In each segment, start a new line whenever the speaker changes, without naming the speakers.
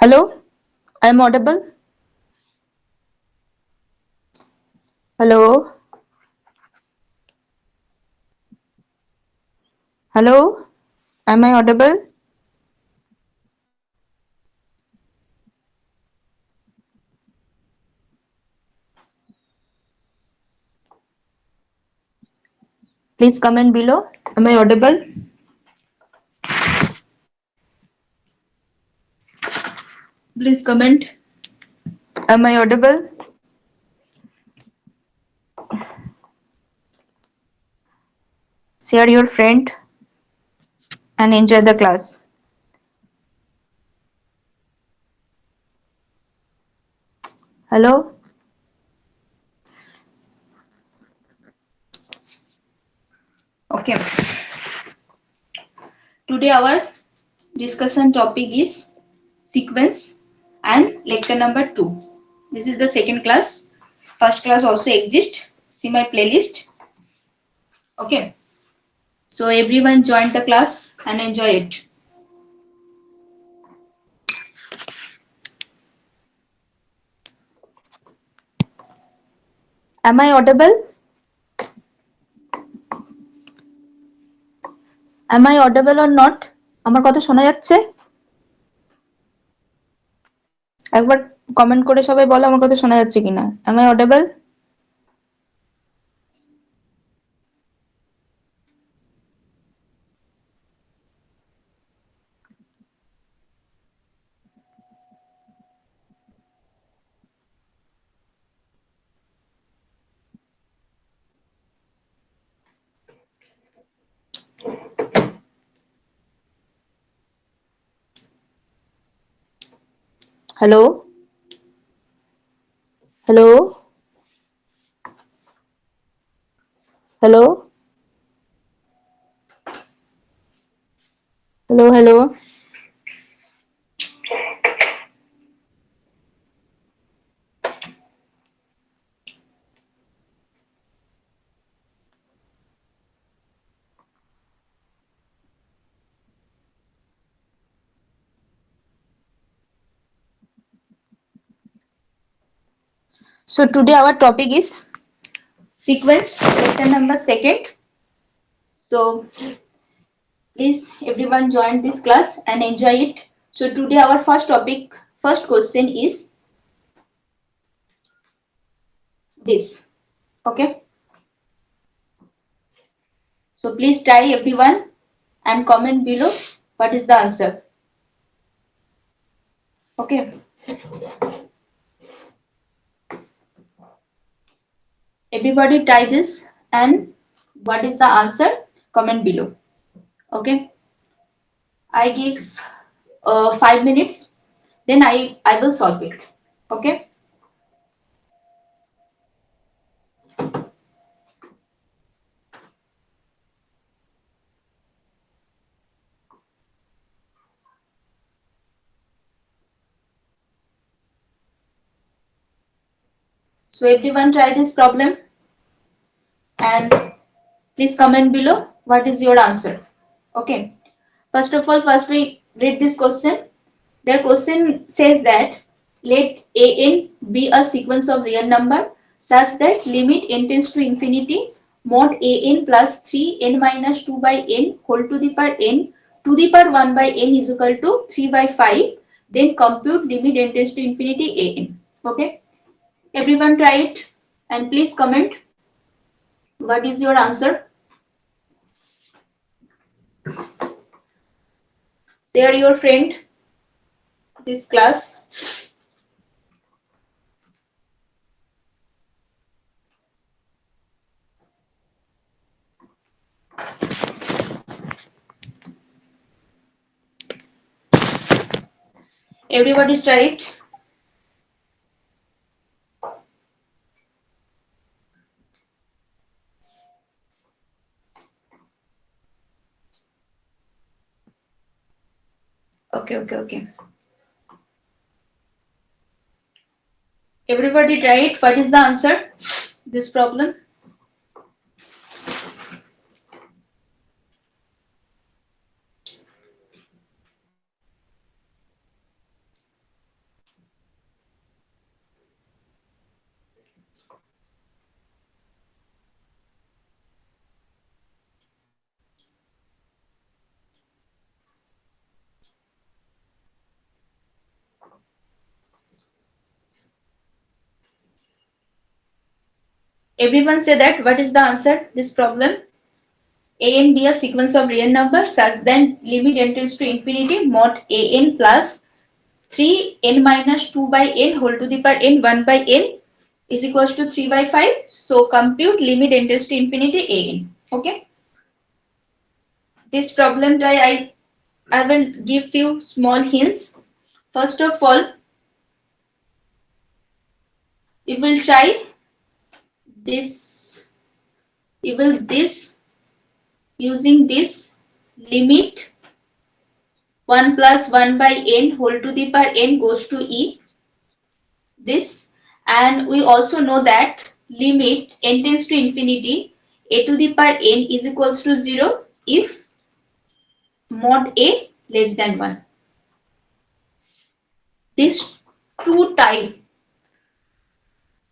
Hello, I'm audible. Hello, hello, am I audible? Please comment below. Am I audible? Please comment. Am I audible? Share your friend and enjoy the class. Hello. Okay. Today our discussion topic is sequence and lecture number 2. This is the second class. First class also exists. See my playlist. Okay. So everyone join the class and enjoy it. Am I audible? Am I audible or not? আমার কথা শোনা যাচ্ছে? একবার comment করে সবাই বলো আমার কথা শোনা যাচ্ছে কিনা। Am I audible? Hello? Hello? Hello? Hello? Hello? So today our topic is sequence, lecture number second. So please everyone join this class and enjoy it. So today our first topic, first question is this. Okay. So please try everyone and comment below what is the answer. Okay. Everybody try this and what is the answer? Comment below. Okay. I give 5 minutes. Then I will solve it. Okay. So everyone try this problem and please comment below what is your answer. Okay. First of all, first we read this question. Their question says that let an be a sequence of real number such that limit n tends to infinity mod an plus 3 n minus 2 by n whole to the power n to the power 1 by n is equal to 3 by 5. Then compute limit n tends to infinity an. Okay. Everyone try it and please comment what is your answer. Share your friend this class. Everybody try it. Okay. Everybody try it. What is the answer? This problem. Everyone say that what is the answer this problem? A and B are sequence of real numbers such then limit n tends to infinity mod a n plus 3 n minus 2 by n whole to the power n 1 by n is equals to 3 by 5. So compute limit n tends to infinity a n. Okay. This problem I will give you small hints. First of all, you will try this. You will this using this limit 1 plus 1 by n whole to the power n goes to e. This, and we also know that limit n tends to infinity a to the power n is equals to 0 if mod a less than 1. This two type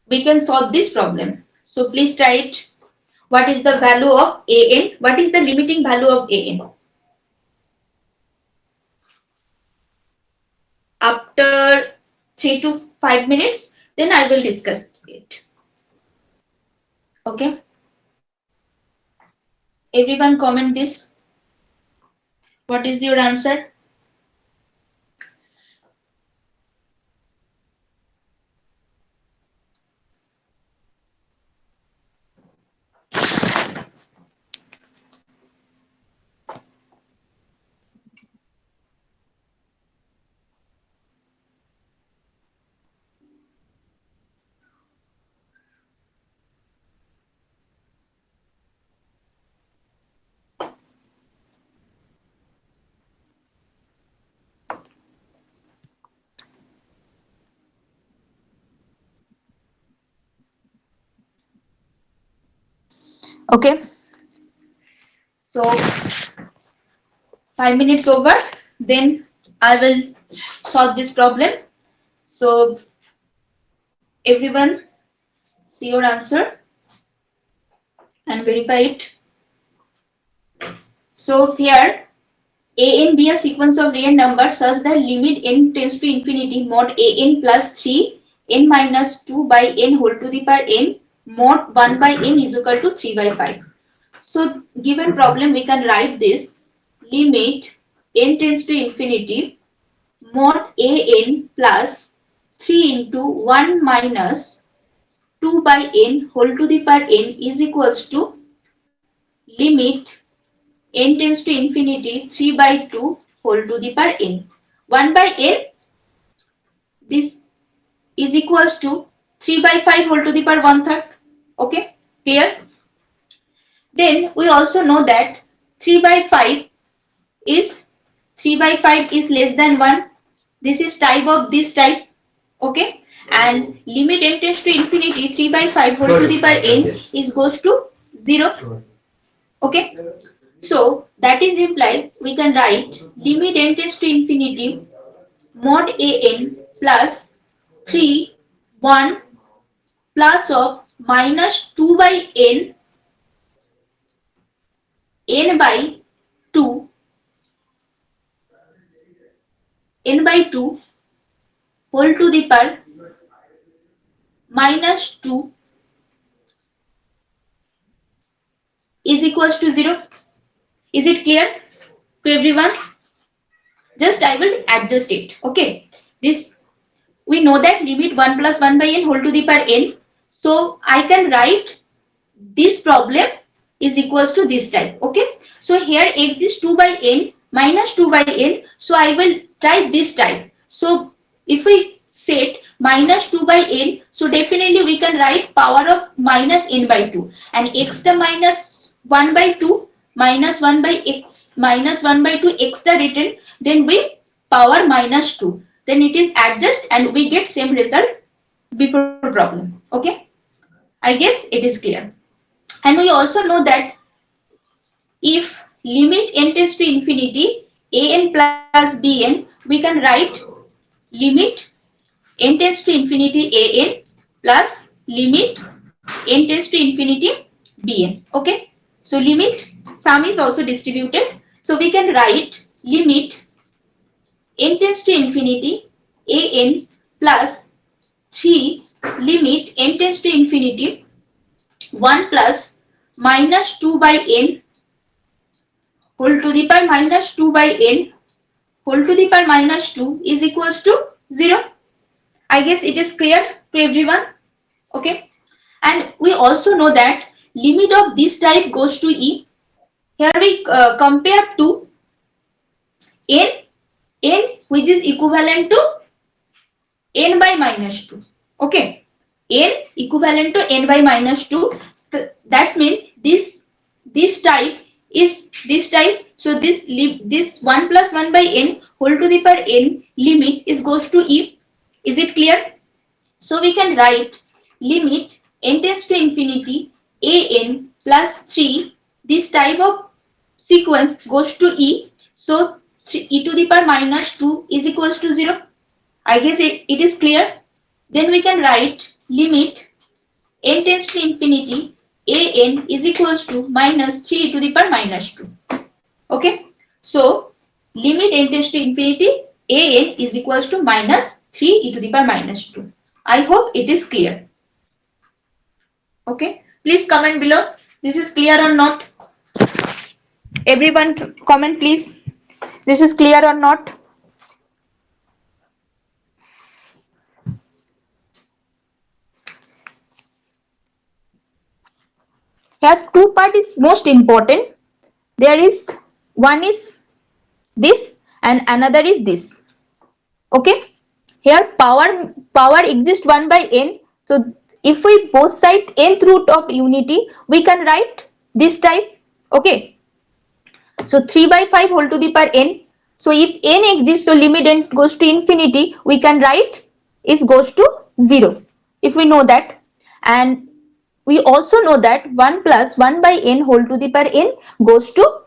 we can solve this problem. So please try it. What is the value of an? What is the limiting value of an? After 3 to 5 minutes, then I will discuss it. Okay. Everyone comment this. What is your answer? Okay. So 5 minutes over, then I will solve this problem. So everyone see your answer and verify it. So here a and b are sequence of real numbers such that limit n tends to infinity mod a n plus 3 n minus 2 by n whole to the power n mod 1 by n is equal to 3 by 5. So given problem we can write this limit n tends to infinity mod a n plus 3 into 1 minus 2 by n whole to the power n is equals to limit n tends to infinity 3 by 2 whole to the power n. 1 by n, this is equals to 3 by 5 whole to the power 1/3. Okay, clear? Then we also know that 3 by 5 is 3 by 5 is less than 1. This is type of this type. Okay, and limit n tends to infinity 3 by 5 whole to the power n is goes to 0. Okay, so that is implied we can write limit n tends to infinity mod a n plus 3 1 plus of minus 2 by n by 2 n by 2 whole to the power minus 2 is equals to 0. Is it clear to everyone? Just I will adjust it. Okay, this we know that limit 1 plus 1 by n whole to the power n. So I can write this problem is equals to this type. Okay, so here exists 2 by n minus 2 by n. So I will try this type. So if we set minus 2 by n, so definitely we can write power of minus n by 2 and extra minus 1 by 2 minus 1 by x minus 1 by 2 extra written, then we power minus 2. Then it is adjust and we get same result before problem. Okay, I guess it is clear. And we also know that if limit n tends to infinity a n plus b n, we can write limit n tends to infinity a n plus limit n tends to infinity b n. Okay, so limit sum is also distributed, so we can write limit n tends to infinity a n plus 3 limit n tends to infinity 1 plus minus 2 by n whole to the power minus 2 by n whole to the power minus 2 is equals to 0. I guess it is clear to everyone. Okay. And we also know that limit of this type goes to e. Here we compare to n which is equivalent to n by minus 2. Okay. N equivalent to n by minus 2. That means this type is this type. So this 1 plus 1 by n whole to the power n limit is goes to e. Is it clear? So we can write limit n tends to infinity an plus 3. This type of sequence goes to e. So e to the power minus 2 is equals to 0. I guess it is clear. Then we can write limit n tends to infinity an is equals to minus 3 to the power minus 2. Okay. So limit n tends to infinity an is equals to minus 3 e to the power minus 2. I hope it is clear. Okay. Please comment below. This is clear or not? Everyone comment please. This is clear or not? Here two part is most important. There is one is this and another is this. Okay. Here power exists 1 by n. So if we both side nth root of unity, we can write this type. Okay. So 3 by 5 whole to the power n. So if n exists, so limit n goes to infinity, we can write is goes to 0. If we know that. And we also know that 1 plus 1 by n whole to the power n goes to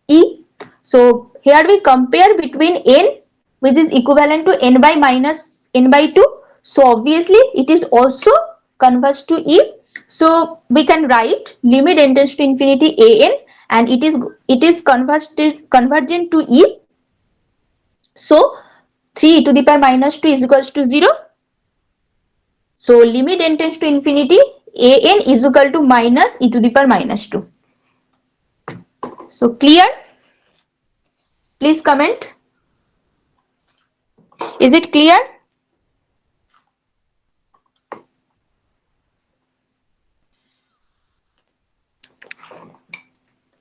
e. So here we compare between n which is equivalent to n by minus n by 2. So obviously it is also converts to e. So we can write limit n tends to infinity an and it is convergent to e. So 3 to the power minus 2 is equals to 0. So limit n tends to infinity an is equal to minus e to the power minus 2. So clear? Please comment. Is it clear?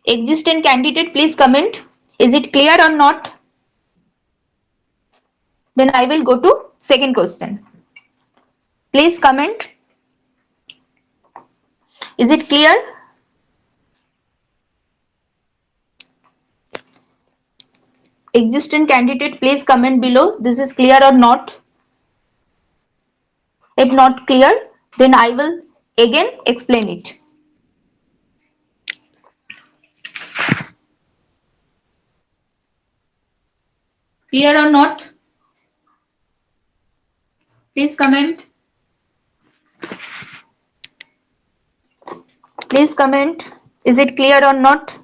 Existent candidate, please comment. Is it clear or not? Then I will go to second question. Please comment. Is it clear? Existent candidate, please comment below. This is clear or not? If not clear, then I will again explain it. Clear or not? Please comment. Please comment. Is it clear or not?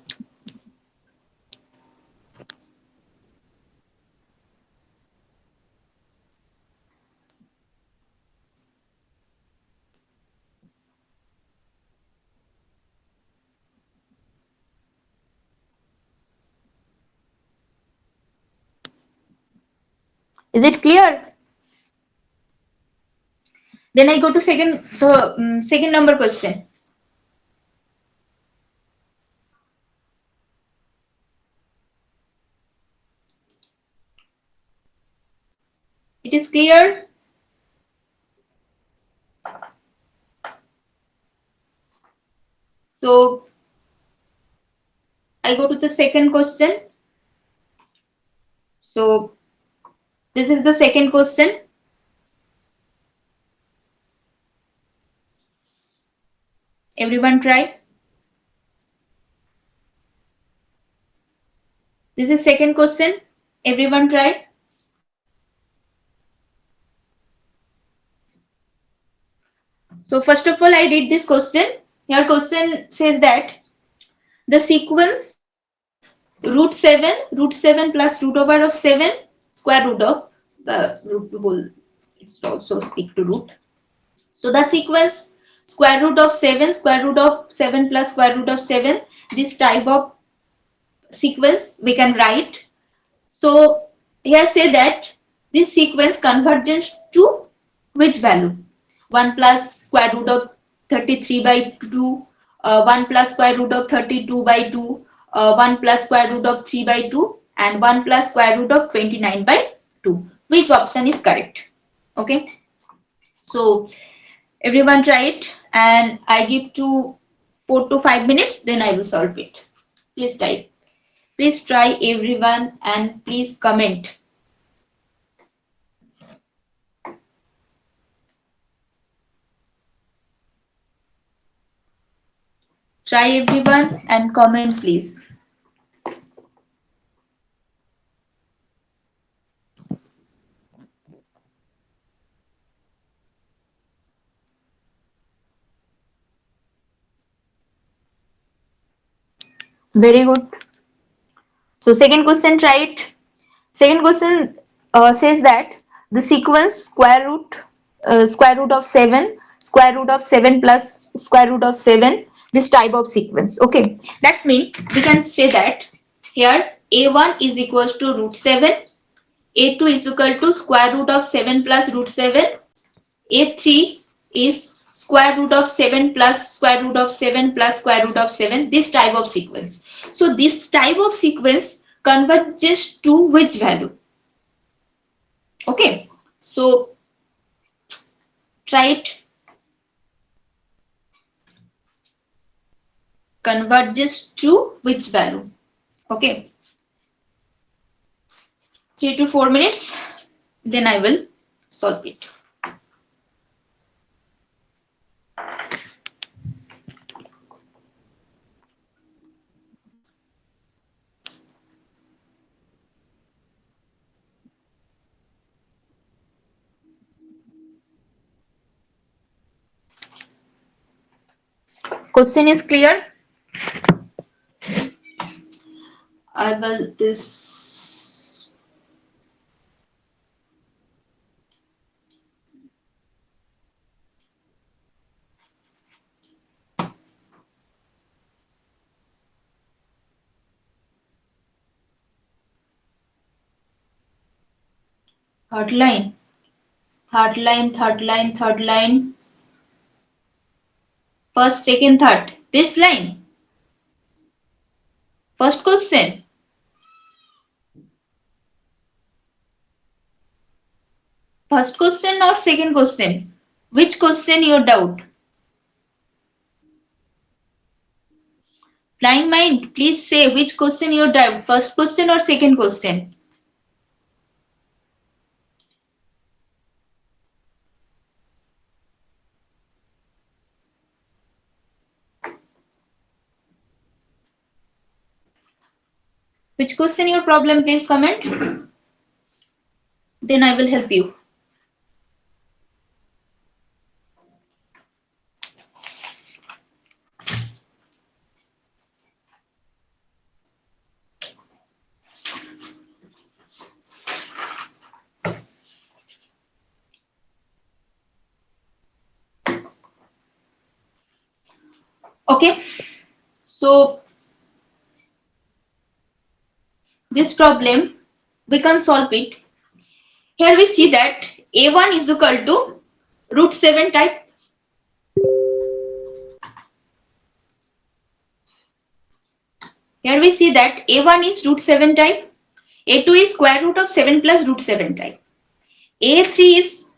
Is it clear? Then I go to second number question. It is clear? So I go to the second question. So this is the second question. Everyone try. This is second question. Everyone try. So first of all, I read this question. Your question says that the sequence root 7 plus root over of 7 square root of the root whole. It's also stick to root. So the sequence square root of 7, square root of 7 plus square root of 7. This type of sequence we can write. So here say that this sequence converges to which value? 1 plus square root of 33 by 2, 1 plus square root of 32 by 2, 1 plus square root of 3 by 2, and 1 plus square root of 29 by 2. Which option is correct? Okay. So everyone try it, and I give to 4 to 5 minutes, then I will solve it. Please type. Please try everyone and please comment. Try everyone and comment please. Very good. So second question, try it. Second question says that the sequence square root of 7, square root of 7 plus square root of 7, this type of sequence. Okay, that's mean we can say that here a1 is equals to root 7, a2 is equal to square root of 7 plus root 7, a3 is square root of 7 plus square root of 7 plus square root of 7, this type of sequence. So this type of sequence converges to which value? Okay, so try it. Converges to which value? Okay, 3 to 4 minutes, then I will solve it. Question is clear? I will this. Third line, third line, third line, third line. First, second, third. This line. First question. First question or second question? Which question your doubt? Blind mind, please say which question your doubt. First question or second question? Which question your problem? Please comment. Then I will help you. Okay, so this problem we can solve it. Here we see that a1 is equal to root 7 type. Here we see that a1 is root 7 type, a2 is square root of 7 plus root 7 type, a3 is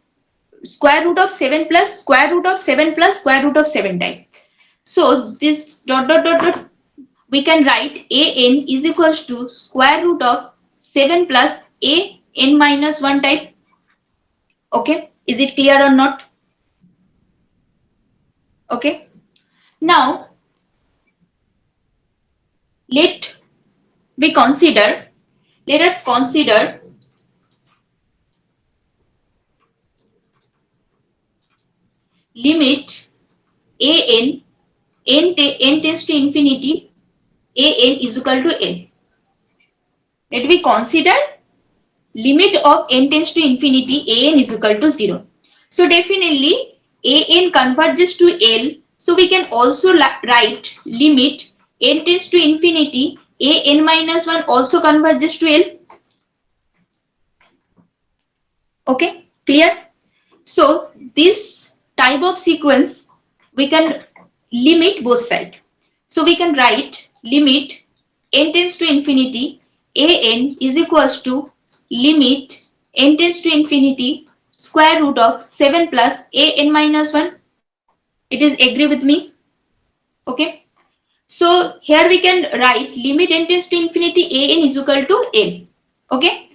square root of 7 plus square root of 7 plus square root of 7 type. So this dot dot dot dot we can write an is equals to square root of 7 plus a n minus 1 type. Okay, is it clear or not? Okay, now let us consider limit an n tends to infinity, an is equal to L. Let me consider limit of n tends to infinity, an is equal to 0. So definitely an converges to L, so we can also write limit n tends to infinity, an minus 1 also converges to L. Okay, clear? So this type of sequence we can limit both sides. So we can write limit n tends to infinity, an is equals to limit n tends to infinity square root of 7 plus an minus 1. It is agree with me? Okay. So here we can write limit n tends to infinity an is equal to L. Okay.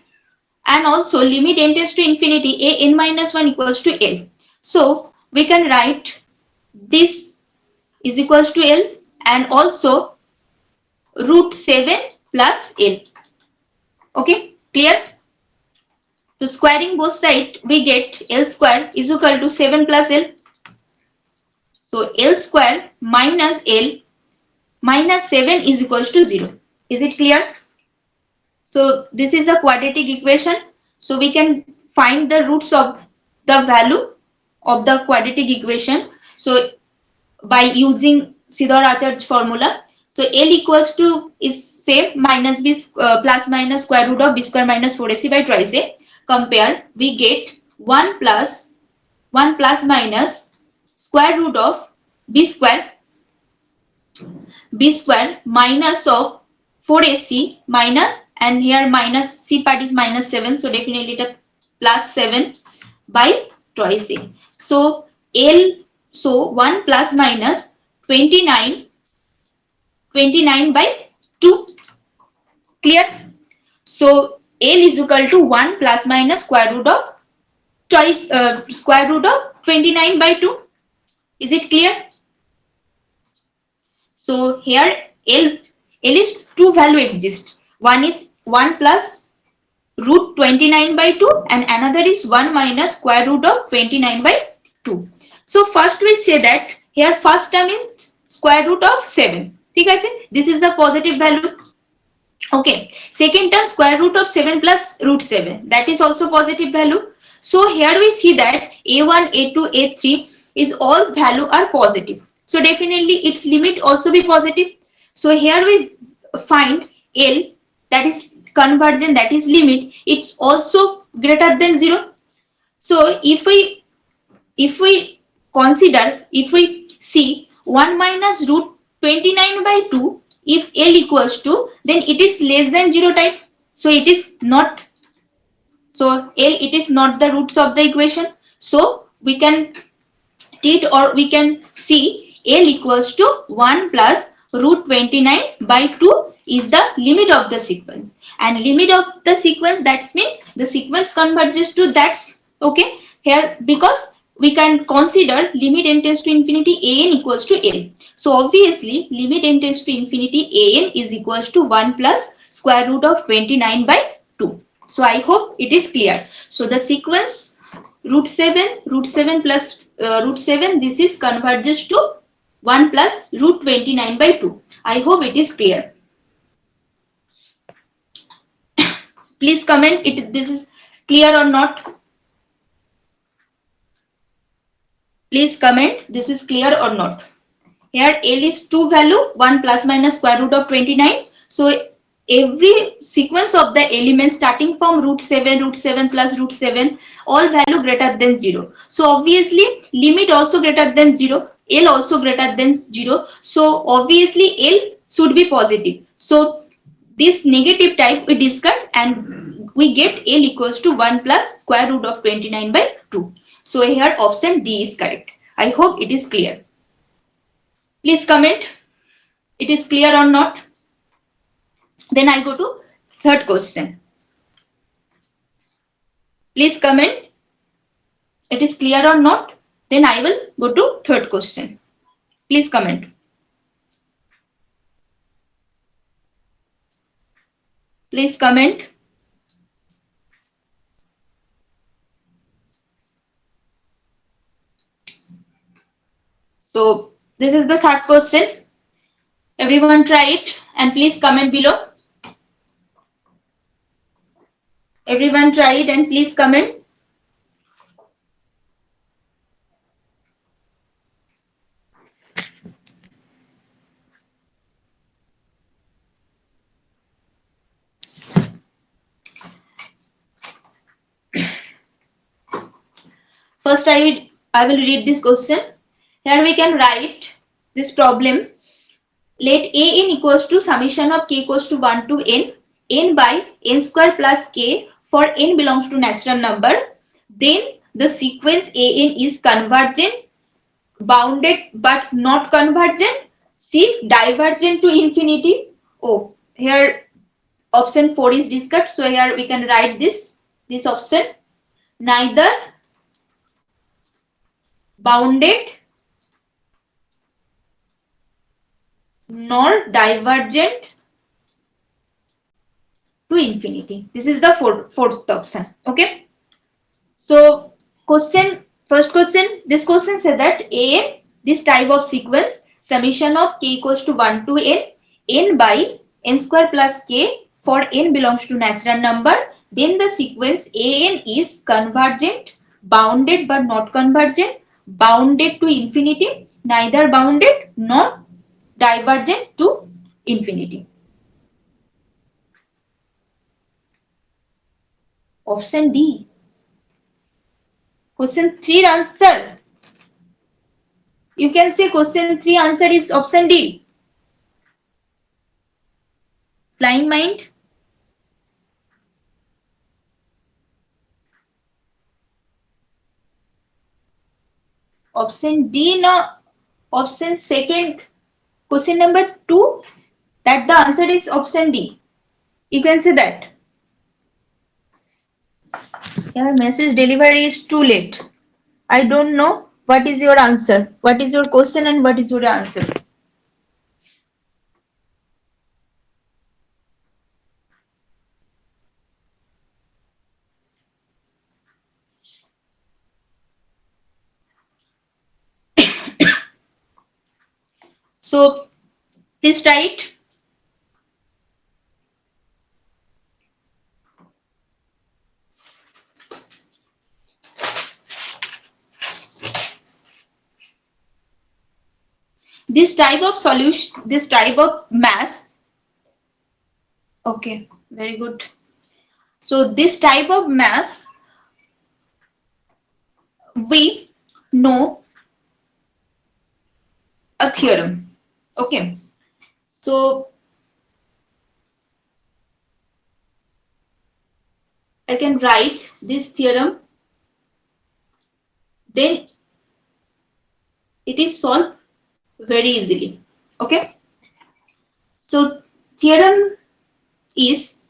And also limit n tends to infinity an minus 1 equals to L. So we can write this is equals to L and also root 7 plus L. Okay, clear? So squaring both sides, we get L square is equal to 7 plus L. So L square minus L minus 7 is equals to 0. Is it clear? So this is a quadratic equation. So we can find the roots of the value of the quadratic equation. So by using Siddharth-Acharya formula. So L equals to is same minus b plus minus square root of b square minus 4ac by twice a. Compare, we get 1 plus minus square root of b square minus of 4ac minus, and here minus c part is minus 7, so definitely the plus 7 by twice a. So L, so 1 plus minus 29 by 2. Clear? So L is equal to 1 plus minus square root of twice square root of 29 by 2. Is it clear? So here L is two value exist. One is 1 plus root 29 by 2 and another is 1 minus square root of 29 by 2. So first we say that here first term is square root of 7. This is the positive value. Okay. Second term square root of 7 plus root 7. That is also positive value. So here we see that a1, a2, a3 is all value are positive. So definitely its limit also be positive. So here we find L, that is convergent, that is limit, it's also greater than 0. So if we consider, if we see 1 minus root 29 by 2, if L equals to, then it is less than 0 type. So it is not, so L, it is not the roots of the equation. So we can treat, or we can see L equals to 1 plus root 29 by 2 is the limit of the sequence, and limit of the sequence, that's mean the sequence converges to that's okay here, because we can consider limit n tends to infinity an equals to L. So obviously limit n tends to infinity an is equals to 1 plus square root of 29 by 2. So I hope it is clear. So the sequence root 7 plus root 7, this is converges to 1 plus root 29 by 2. I hope it is clear. Please comment it, this is clear or not. Please comment this is clear or not. Here L is two value, 1 plus minus square root of 29. So every sequence of the elements starting from root 7 plus root 7, all value greater than 0. So obviously limit also greater than 0, L also greater than 0. So obviously L should be positive. So this negative type we discard and we get L equals to 1 plus square root of 29 by 2. So here option D is correct. I hope it is clear. Please comment it is clear or not. Then I go to third question. Please comment it is clear or not. Then I will go to third question. Please comment. Please comment. So this is the third question. Everyone try it and please comment below. Everyone try it and please comment. First I will read this question. Here we can write this problem. Let an equals to summation of k equals to 1 to n by n square plus k for n belongs to natural number. Then the sequence an is convergent, bounded but not convergent, c divergent to infinity. Oh, here option 4 is discussed, so here we can write this option. Neither bounded nor divergent to infinity. This is the fourth option. Okay, so first question, this question said that this type of sequence summation of k equals to 1 to n by n square plus k for n belongs to natural number, then the sequence an is convergent, bounded but not convergent, bounded to infinity, neither bounded nor divergent to infinity. Option D. Question 3 answer. You can say question 3 answer is option D. Flying mind. Option D, no. Option second. Question number 2. That the answer is option D. You can say that. Your message delivery is too late. I don't know what is your answer. What is your question and what is your answer? So please write. This type of solution, this type of mass. Okay, very good. So this type of mass, we know a theorem. Okay, so I can write this theorem, then it is solved very easily. Okay, so theorem is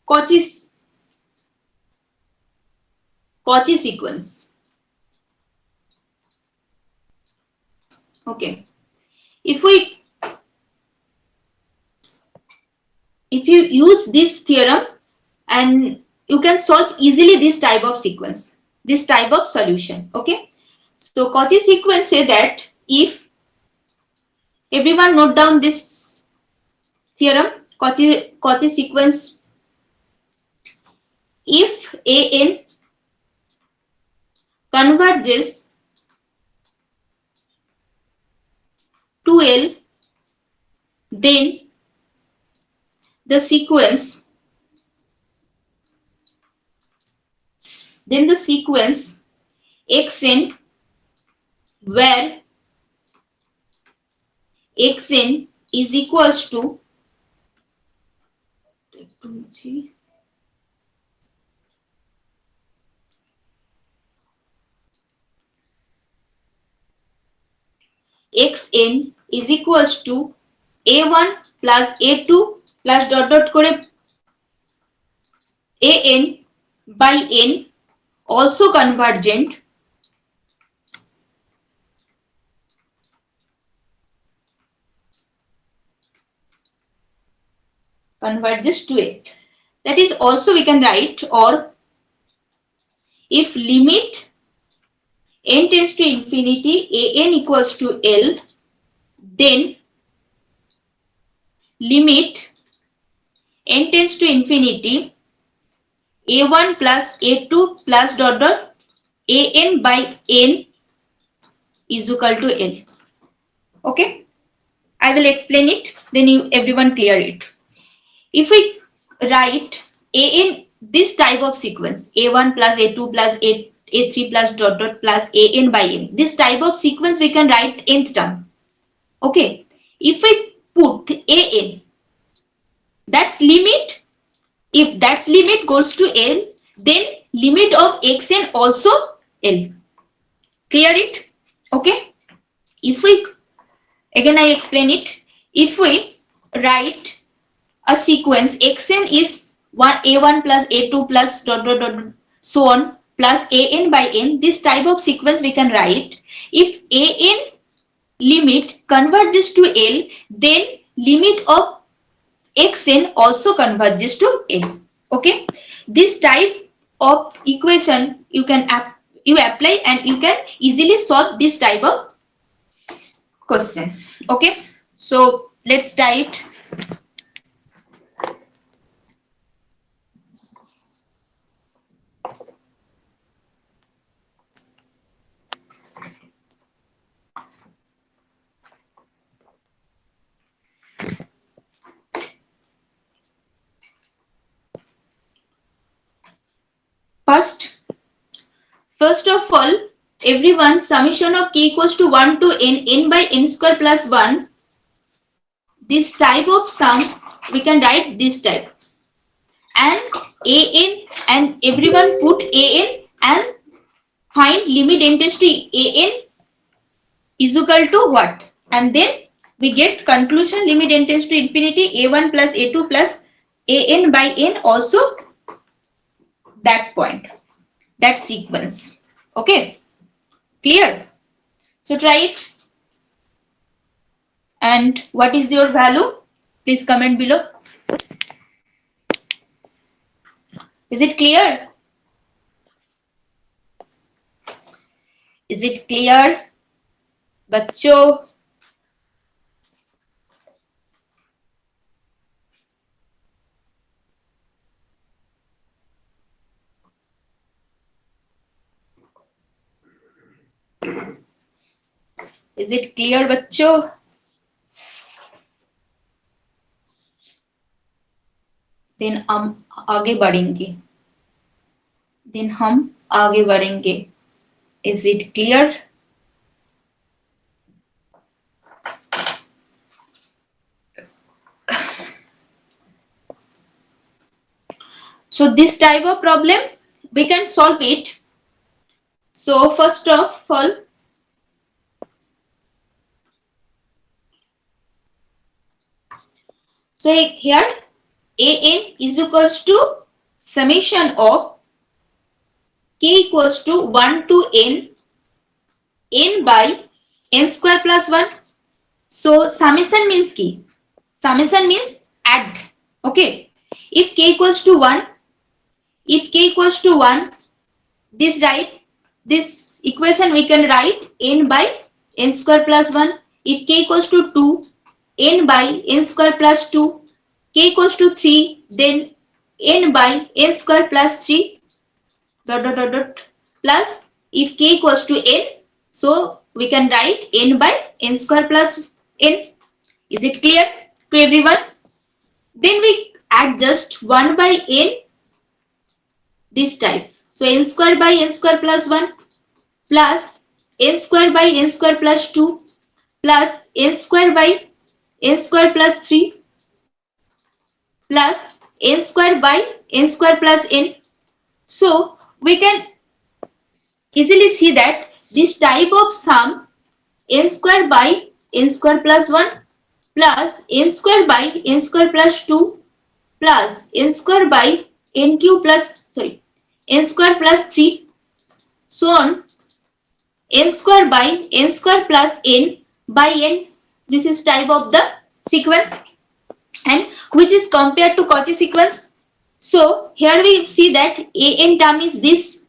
Cauchy sequence. Okay, if you use this theorem, and you can solve easily this type of sequence, this type of solution. Okay, so Cauchy sequence say that if everyone note down this theorem, Cauchy sequence, if an converges to L, then the sequence xn, where xn is equals to xn is equals to a1 plus a2 plus dot dot করে an by n, also convergent, converges to it. That is also we can write, or if limit n tends to infinity an equals to L, then limit n tends to infinity a1 plus a2 plus dot dot an by n is equal to L. Okay, I will explain it, then everyone clear it. If we write an, this type of sequence a1 plus a2 plus a3 plus dot dot plus an by n. This type of sequence we can write nth term. Okay, if we put an, that's limit. If that's limit goes to L, then limit of xn also L. Clear it? Okay. If we, again I explain it. If we write a sequence xn is a1 plus a2 plus dot dot dot so on plus an by n, this type of sequence we can write. If an limit converges to L, then limit of xn also converges to L. Okay, this type of equation you can apply and you can easily solve this type of question. Okay, so let's type. First of all, everyone, summation of k equals to 1 to n by n square plus 1. This type of sum we can write this type. And an, and everyone put an and find limit n tends to an is equal to what? And then we get conclusion limit n tends to infinity a1 plus a2 plus an by n also that point, that sequence. Okay, clear? So try it. And what is your value? Please comment below. Is it clear? Is it clear, बच्चों? Is it clear, बच्चों? Then हम आगे बढ़ेंगे. Then हम आगे बढ़ेंगे. Is it clear? So this type of problem we can solve it. So first of all, so here an is equals to summation of k equals to 1 to n by n square plus 1. So summation means key. Summation means add. Okay. If k equals to 1, this equation we can write n by n square plus 1. If k equals to 2, n by n square plus 2. K equals to 3, then n by n square plus 3 dot dot dot dot plus if k equals to n, so we can write n by n square plus n. Is it clear to everyone? Then we add just 1 by n this type. So n square by n square plus 1 plus n square by n square plus 2 plus n square by n square plus 3 plus n square by n square plus n. So we can easily see that this type of sum n square by n square plus 1 plus n square by n square plus 2 plus n square by n cube plus n square plus 3 so on n square by n square plus n by n. This is type of the sequence and which is compared to Cauchy sequence. So here we see that an term is this.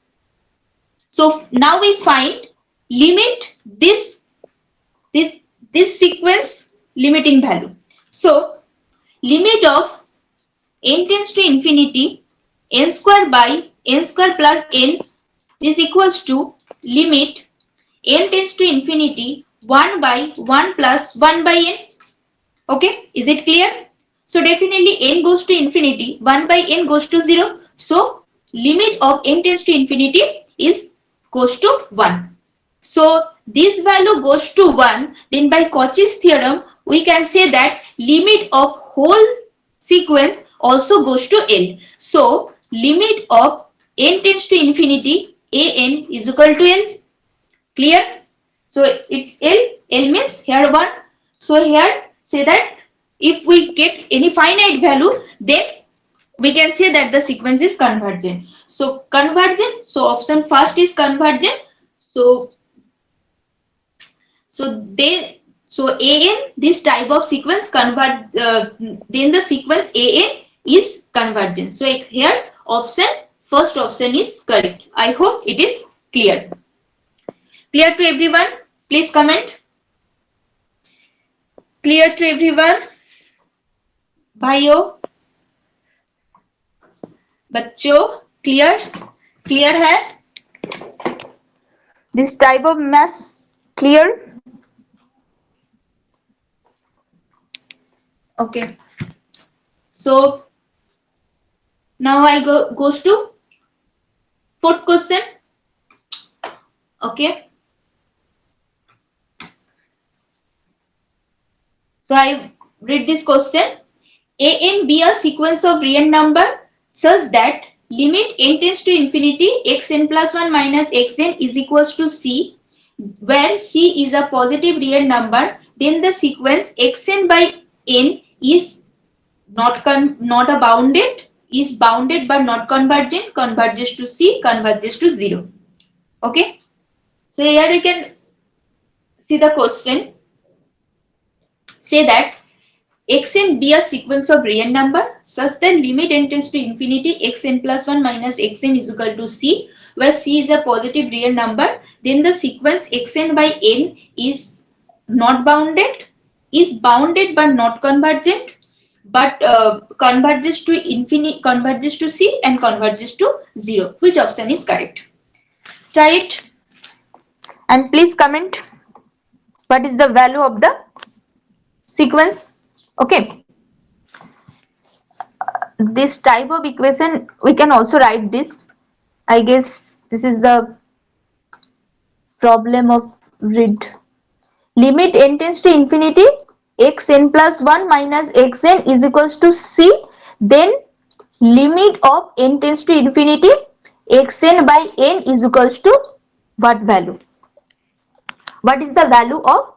So now we find limit this sequence limiting value. So limit of n tends to infinity n square by n square plus n is equals to limit n tends to infinity 1 by 1 plus 1 by n. Okay, is it clear? So definitely n goes to infinity, 1 by n goes to 0. So limit of n tends to infinity is goes to 1. So this value goes to 1, then by Cauchy's theorem, we can say that limit of whole sequence also goes to L. So limit of n tends to infinity, an is equal to L. Clear? So it's L. L means here 1. So here say that if we get any finite value, then we can say that the sequence is convergent. So convergent. So option first is convergent. So an, this type of sequence convert, then the sequence an is convergent. So here first option is correct. I hope it is clear. Clear to everyone? Please comment. Clear to everyone? भाइयों, बच्चों, clear है? This type of math clear? Okay. So now I goes to fourth question. Okay. So I read this question. A and be a sequence of real number such that limit n tends to infinity xn plus 1 minus xn is equals to c, where c is a positive real number, then the sequence xn by n is not a bounded, is bounded but not convergent, converges to c, converges to 0. Okay. So here you can see the question. Say that xn be a sequence of real number such that limit n tends to infinity xn plus 1 minus xn is equal to c, where c is a positive real number, then the sequence xn by n is not bounded, is bounded but not convergent, but converges to infinity, converges to c and converges to 0. Which option is correct? Try it and please comment what is the value of the sequence. Okay. This type of equation we can also write this. I guess this is the problem of read. Limit n tends to infinity xn plus 1 minus xn is equals to c, then limit of n tends to infinity xn by n is equals to what value? What is the value of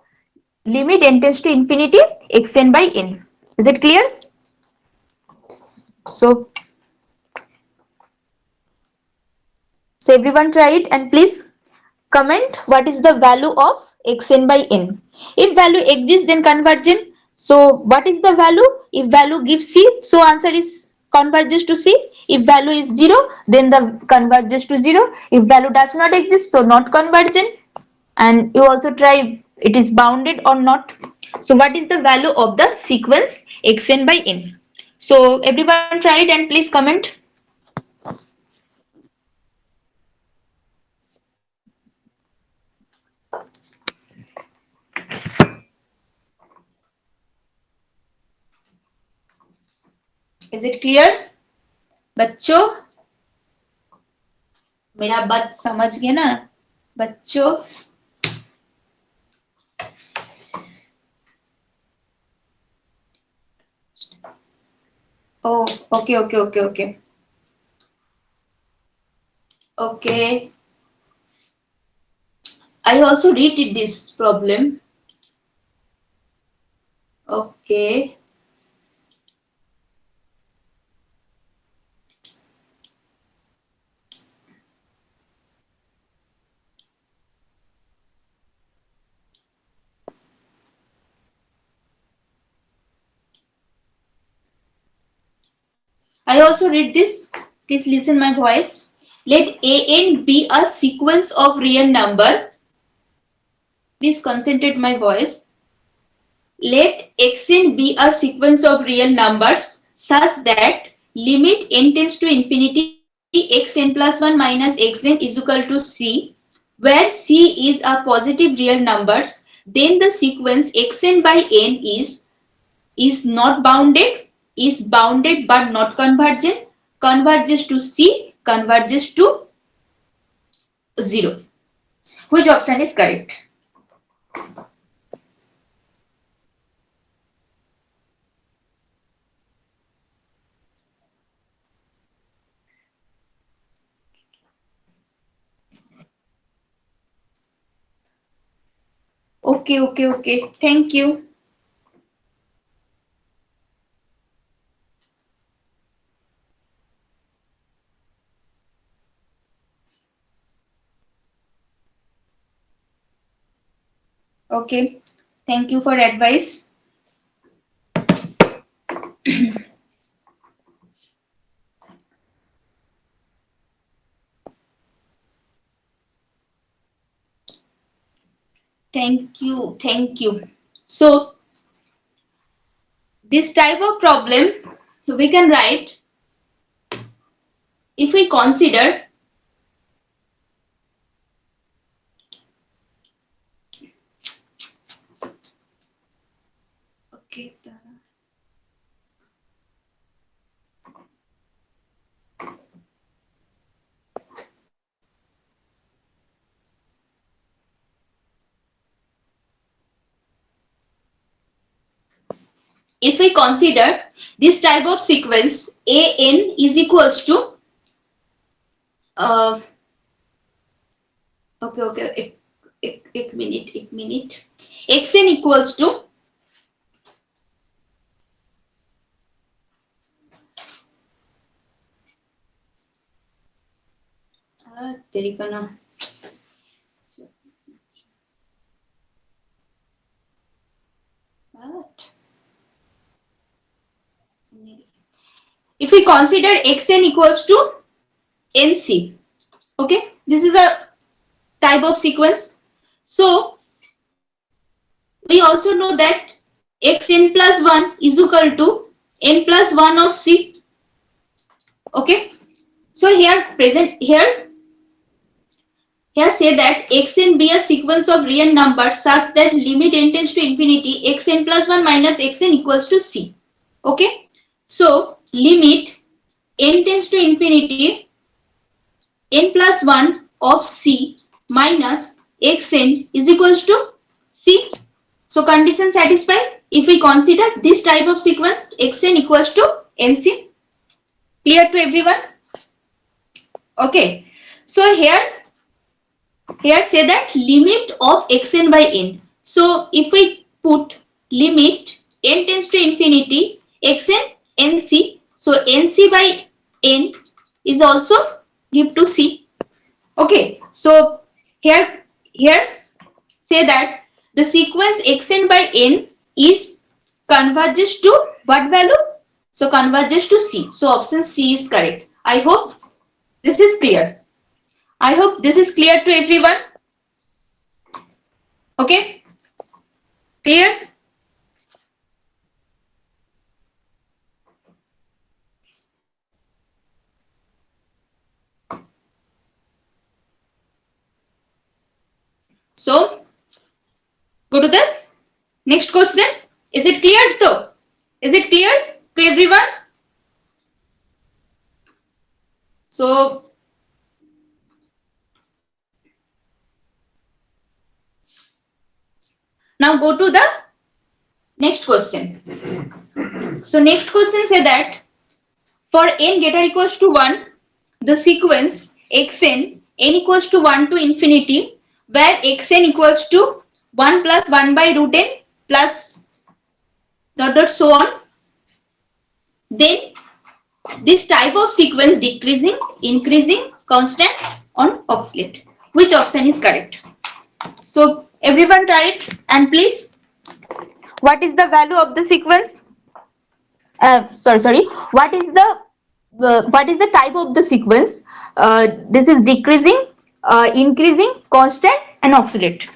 limit n tends to infinity xn by n? Is it clear? So everyone try it and please comment what is the value of xn by n. If value exists, then convergent. So what is the value? If value gives c, so answer is converges to c. If value is 0, then the converges to 0. If value does not exist, so not convergent. And you also try it is bounded or not. So what is the value of the sequence xn by n? So everyone try it and please comment. Is it clear? बच्चों, मेरा बात समझ गए ना बच्चों? Oh, okay. Okay. I also read this problem. Okay. I also read this. Please listen my voice. Let an be a sequence of real number. Please concentrate my voice. Let xn be a sequence of real numbers such that limit n tends to infinity xn plus 1 minus xn is equal to c, where c is a positive real numbers, then the sequence xn by n is not bounded, is bounded but not convergent, converges to c, converges to 0. Which option is correct? Okay. Thank you. Okay. Thank you for advice. Thank you. So this type of problem we can write if we consider okay. If we consider this type of sequence an is equals to uh, okay, एक minute xn equals to तेरी का ना if we consider xn equals to nc, okay, this is a type of sequence. So we also know that xn plus 1 is equal to n plus 1 of c. Okay, so here say that xn be a sequence of real numbers such that limit n tends to infinity xn plus 1 minus xn equals to c. Okay, so limit n tends to infinity n plus 1 of c minus xn is equals to c. So condition satisfied if we consider this type of sequence xn equals to nc. Clear to everyone? Okay. So here say that limit of xn by n. So if we put limit n tends to infinity xn nc, so nc by n is also give to c. Okay, so here say that the sequence xn by n is converges to what value? So converges to c. So option C is correct. I hope this is clear. I hope this is clear to everyone. Okay, clear? So go to the next question. Is it clear though? Is it clear to everyone? So now go to the next question. So next question say that for n greater equals to 1, the sequence xn n equals to 1 to infinity, where xn equals to 1 plus 1 by root n plus dot so on. Then this type of sequence decreasing, increasing, constant, on oscillate. Which option is correct? So everyone try it and please. What is the value of the sequence? Sorry. What is the type of the sequence? This is decreasing, increasing, constant, and oscillate.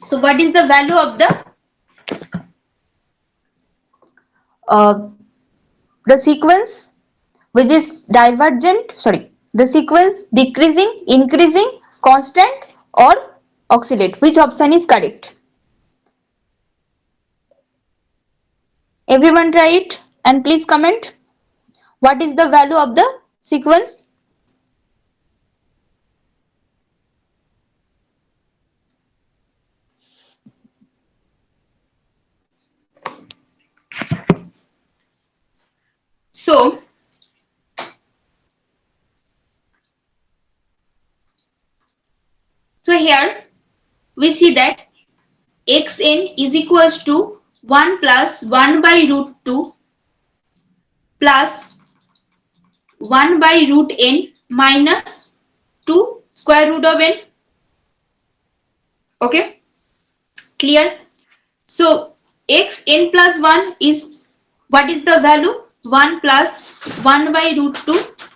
So what is the value of uh, the sequence which is divergent, sorry, the sequence decreasing, increasing, constant or oscillate? Which option is correct? Everyone try it and please comment. What is the value of the sequence? So, here we see that xn is equals to 1 plus 1 by root 2 plus 1 by root n minus 2 square root of n. Okay, clear? So xn plus 1 is, what is the value? 1 plus 1 by root 2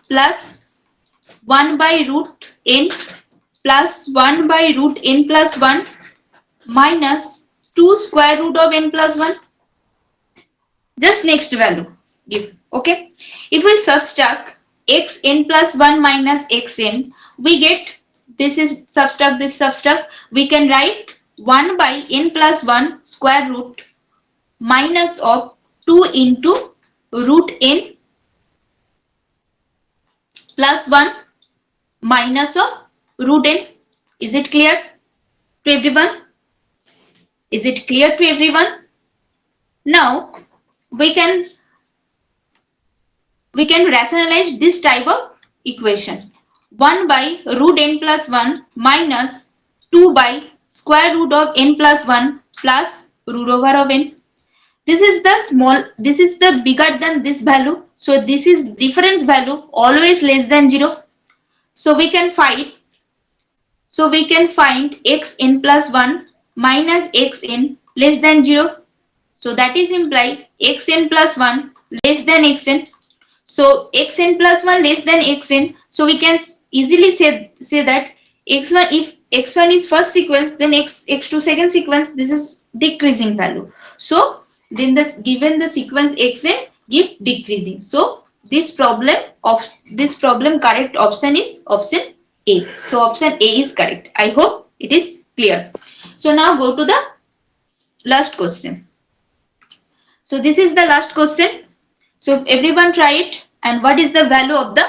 plus 1 by root n plus 1 by root n plus 1 minus 2 square root of n plus 1. Just next value give. Okay, if we subtract xn plus 1 minus xn, we get, this is subtract, this subtract, we can write 1 by n plus 1 square root minus of 2 into root n plus 1 minus of root n. Is it clear to everyone? Is it clear to everyone? Now we can rationalize this type of equation. 1 by root n plus 1 minus 2 by square root of n plus 1 plus root over of n. This is the small, this is the bigger than this value. So this is difference value always less than 0. So we can find xn plus 1 minus xn less than 0. So that is imply xn plus 1 less than xn. So xn plus 1 less than xn. So we can easily say that x1, if x1 is first sequence, then x2 second sequence, this is decreasing value. So then given the sequence xn give decreasing. So this problem correct option is option A. So option A is correct. I hope it is clear. So now go to the last question. So this is the last question. So everyone try it. And what is the value of the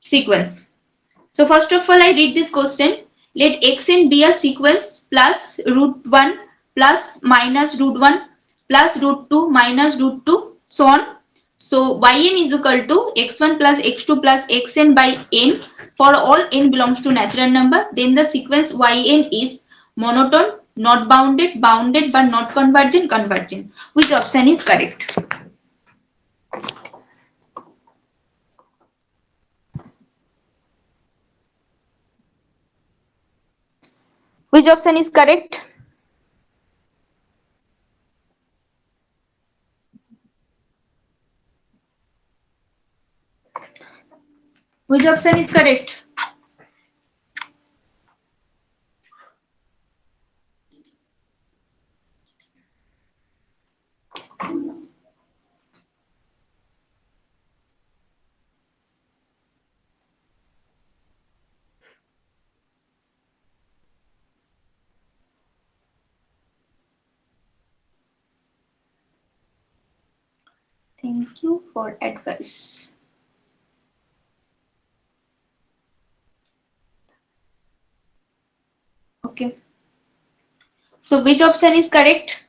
sequence? So first of all, I read this question. Let xn be a sequence plus root 1 plus minus root 1 plus root 2 minus root 2, so on. So yn is equal to x1 plus x2 plus xn by n for all n belongs to natural number. Then the sequence yn is monotone, not bounded, bounded but not convergent, convergent. Which option is correct? Which option is correct? Which option is correct? Thank you for advice. Okay. So which option is correct?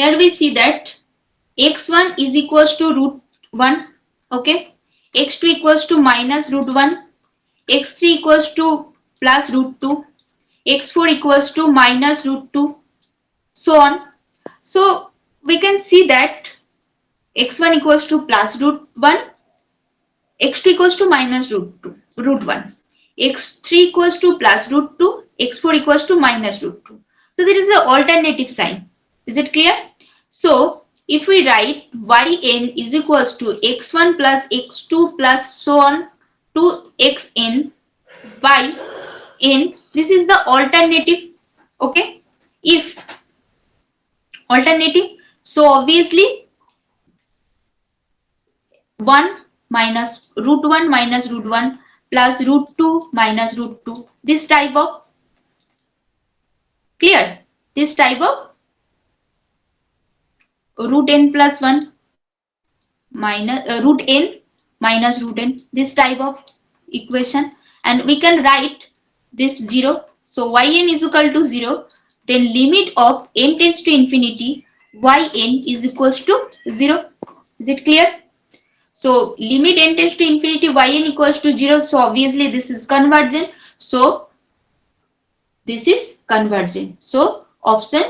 Here we see that x1 is equals to root 1. Okay, x2 equals to minus root 1, x3 equals to plus root 2, x4 equals to minus root 2, so on. So we can see that x1 equals to plus root 1, x2 equals to minus root 1, x3 equals to plus root 2, x4 equals to minus root 2. So there is an alternative sign. Is it clear? So if we write yn is equals to x1 plus x2 plus so on to xn by n, this is the alternative. Okay, if alternative, so obviously 1 minus root 1 minus root 1 plus root 2 minus root 2, this type of, clear, this type of root n plus 1 minus root n minus root n, this type of equation, and we can write this 0. So yn is equal to 0, then limit of n tends to infinity, yn is equals to 0. Is it clear? So limit n tends to infinity, yn equals to 0. So obviously this is convergent. So this is convergent. So option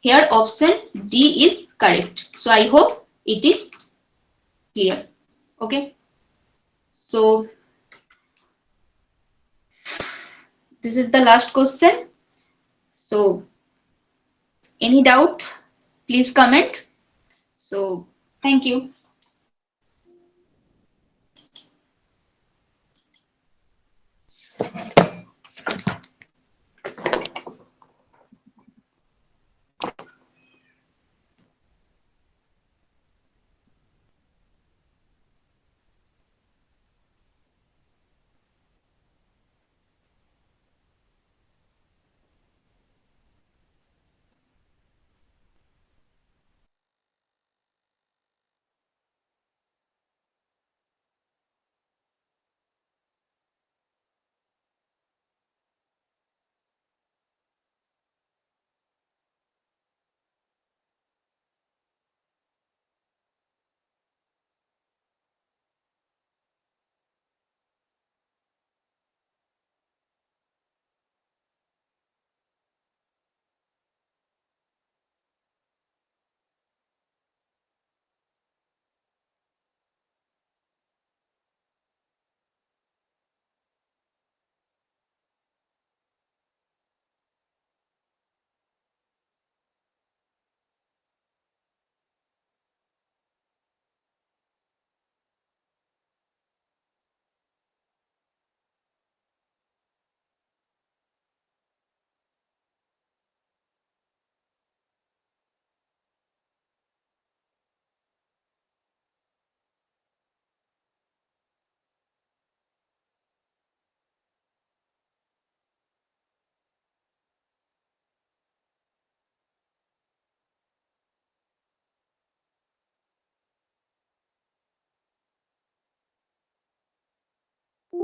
here, option D is correct. So I hope it is clear. Okay. So this is the last question. So any doubt, please comment. So thank you.